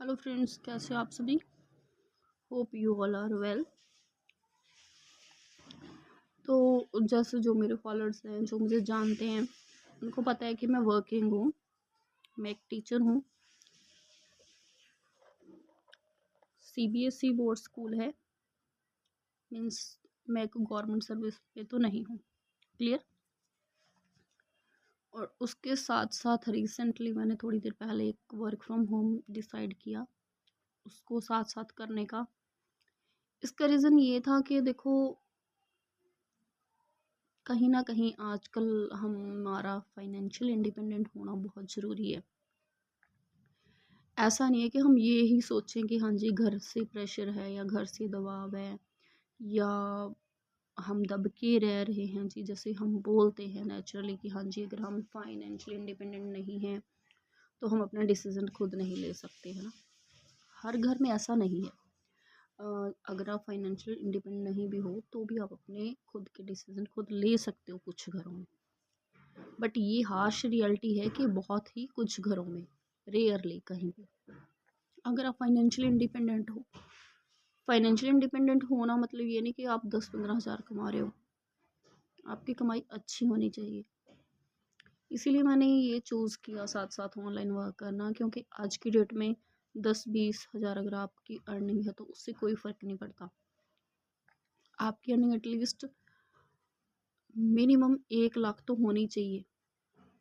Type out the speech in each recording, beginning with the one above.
Hello friends, कैसे हो आप सभी। Hope you all are well. तो जैसे जो मेरे फॉलोअर्स हैं, जो मुझे जानते हैं, उनको पता है कि मैं वर्किंग हूँ। मैं एक टीचर हूँ। सीबीएसई बोर्ड स्कूल है, मीन्स मैं एक गवर्नमेंट सर्विस पे तो नहीं हूँ। क्लियर। और उसके साथ साथ रिसेंटली मैंने थोड़ी देर पहले एक वर्क फ्रॉम होम डिसाइड किया, उसको साथ साथ करने का। इसका रीज़न ये था कि देखो, कहीं ना कहीं आजकल हमारा फाइनेंशियल इंडिपेंडेंट होना बहुत ज़रूरी है। ऐसा नहीं है कि हम ये ही सोचें कि हाँ जी घर से प्रेशर है या घर से दबाव है या हम दब के रह रहे हैं जी। जैसे हम बोलते हैं नेचुरली कि हाँ जी अगर हम फाइनेंशियल इंडिपेंडेंट नहीं हैं तो हम अपना डिसीज़न खुद नहीं ले सकते, है ना। हर घर में ऐसा नहीं है। अगर आप फाइनेंशियल इंडिपेंडेंट नहीं भी हो तो भी आप अपने खुद के डिसीज़न खुद ले सकते हो कुछ घरों में। बट ये हार्श रियलिटी है कि बहुत ही कुछ घरों में, रेयरली कहीं पे, अगर आप फाइनेंशियली इंडिपेंडेंट हो। फाइनेंशियल इंडिपेंडेंट होना मतलब ये नहीं कि आप 10-15 हज़ार कमा रहे हो। आपकी कमाई अच्छी होनी चाहिए। इसीलिए मैंने ये चूज़ किया साथ साथ ऑनलाइन वर्क करना, क्योंकि आज की डेट में 10-20 हज़ार अगर आपकी अर्निंग है तो उससे कोई फ़र्क नहीं पड़ता। आपकी अर्निंग एटलीस्ट मिनिमम 1 लाख तो होनी चाहिए,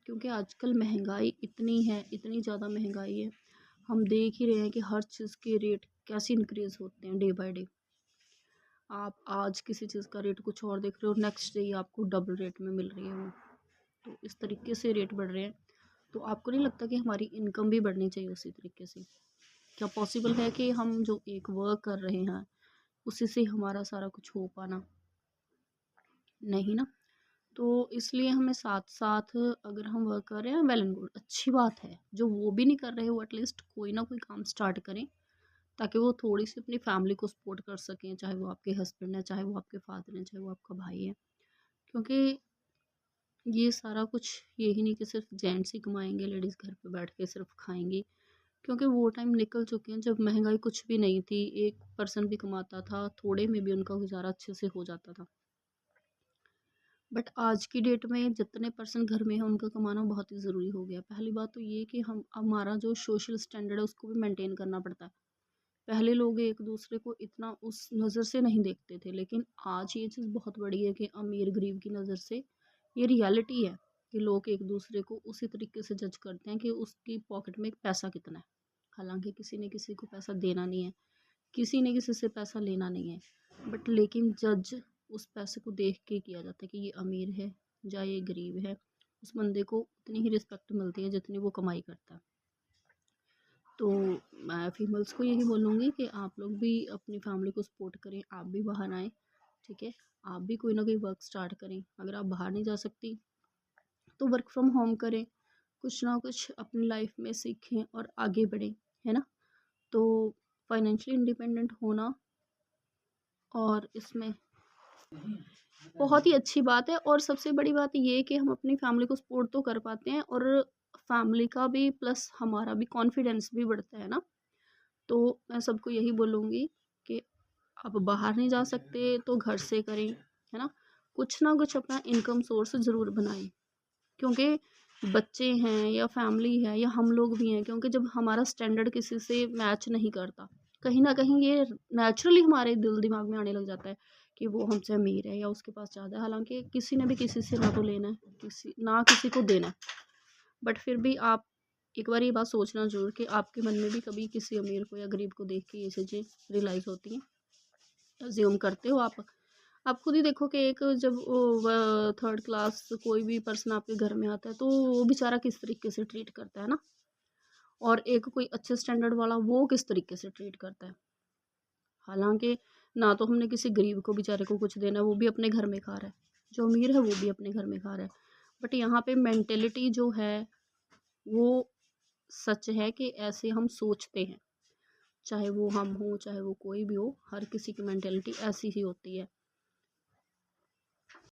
क्योंकि आजकल महंगाई इतनी है, इतनी ज़्यादा महंगाई है। हम देख ही रहे हैं कि हर चीज़ के रेट कैसे इंक्रीज़ होते हैं डे बाय डे। आप आज किसी चीज़ का रेट कुछ और देख रहे हो, नेक्स्ट डे आपको डबल रेट में मिल रही है वो। तो इस तरीके से रेट बढ़ रहे हैं। तो आपको नहीं लगता कि हमारी इनकम भी बढ़नी चाहिए उसी तरीके से? क्या पॉसिबल है कि हम जो एक वर्क कर रहे हैं उसी से हमारा सारा कुछ हो पाना? नहीं ना। तो इसलिए हमें साथ साथ, अगर हम वर्क कर रहे हैं वेल एंड गुड, अच्छी बात है। जो वो भी नहीं कर रहे वो एटलीस्ट कोई ना कोई काम स्टार्ट करें, ताकि वो थोड़ी सी अपनी फैमिली को सपोर्ट कर सकें। चाहे वो आपके हस्बैंड है, चाहे वो आपके फादर हैं, चाहे वो आपका भाई है। क्योंकि ये सारा कुछ यही नहीं कि सिर्फ जेंट्स ही कमाएंगे, लेडीज़ घर पे बैठ के सिर्फ खाएंगी। क्योंकि वो टाइम निकल चुके हैं जब महंगाई कुछ भी नहीं थी, एक पर्सन भी कमाता था, थोड़े में भी उनका गुजारा अच्छे से हो जाता था। बट आज की डेट में जितने पर्सन घर में हैं उनका कमाना बहुत ही ज़रूरी हो गया। पहली बात तो ये कि हम हमारा जो सोशल स्टैंडर्ड है उसको भी मेंटेन करना पड़ता है। पहले लोग एक दूसरे को इतना उस नज़र से नहीं देखते थे, लेकिन आज ये चीज़ बहुत बड़ी है कि अमीर गरीब की नज़र से ये रियलिटी है कि लोग एक दूसरे को उसी तरीके से जज करते हैं कि उसकी पॉकेट में पैसा कितना है। हालांकि किसी ने किसी को पैसा देना नहीं है, किसी ने किसी से पैसा लेना नहीं है, बट लेकिन जज उस पैसे को देख के किया जाता है कि ये अमीर है या ये गरीब है। उस बंदे को उतनी ही रिस्पेक्ट मिलती है जितनी वो कमाई करता है। तो मैं फीमेल्स को यही बोलूँगी कि आप लोग भी अपनी फैमिली को सपोर्ट करें, आप भी बाहर आएँ, ठीक है। आप भी कोई ना कोई वर्क स्टार्ट करें। अगर आप बाहर नहीं जा सकती तो वर्क फ्रॉम होम करें, कुछ ना कुछ अपनी लाइफ में सीखें और आगे बढ़ें, है ना। तो फाइनेंशियली इंडिपेंडेंट होना और इसमें बहुत ही अच्छी बात है। और सबसे बड़ी बात ये है कि हम अपनी फैमिली को सपोर्ट तो कर पाते हैं, और फैमिली का भी प्लस हमारा भी कॉन्फिडेंस भी बढ़ता है ना। तो मैं सबको यही बोलूँगी कि आप बाहर नहीं जा सकते तो घर से करें, है ना। कुछ ना कुछ अपना इनकम सोर्स ज़रूर बनाएं, क्योंकि बच्चे हैं या फैमिली है या हम लोग भी हैं, क्योंकि जब हमारा स्टैंडर्ड किसी से मैच नहीं करता, कहीं ना कहीं ये नेचुरली हमारे दिल दिमाग में आने लग जाता है कि वो हमसे अमीर है या उसके पास ज़्यादा है। हालांकि किसी ने भी किसी से ना तो लेना है, किसी ना किसी को देना है। बट फिर भी आप एक बार ये बात सोचना जरूर कि आपके मन में भी कभी किसी अमीर को या गरीब को देख के ये चीज़ें रियलाइज़ होती हैं, अज्यूम करते हो आप खुद ही देखो कि एक जब वो थर्ड क्लास कोई भी पर्सन आपके घर में आता है तो वो बेचारा किस तरीके से ट्रीट करता है ना, और एक कोई अच्छे स्टैंडर्ड वाला वो किस तरीके से ट्रीट करता है। हालांकि ना तो हमने किसी गरीब को बेचारे को कुछ देना है, वो भी अपने घर में खा रहा है। जो अमीर है वो भी अपने घर में खा रहा है। बट यहाँ पे मेंटेलिटी जो है वो सच है कि ऐसे हम सोचते हैं, चाहे वो हम हो चाहे वो कोई भी हो, हर किसी की मेंटेलिटी ऐसी ही होती है।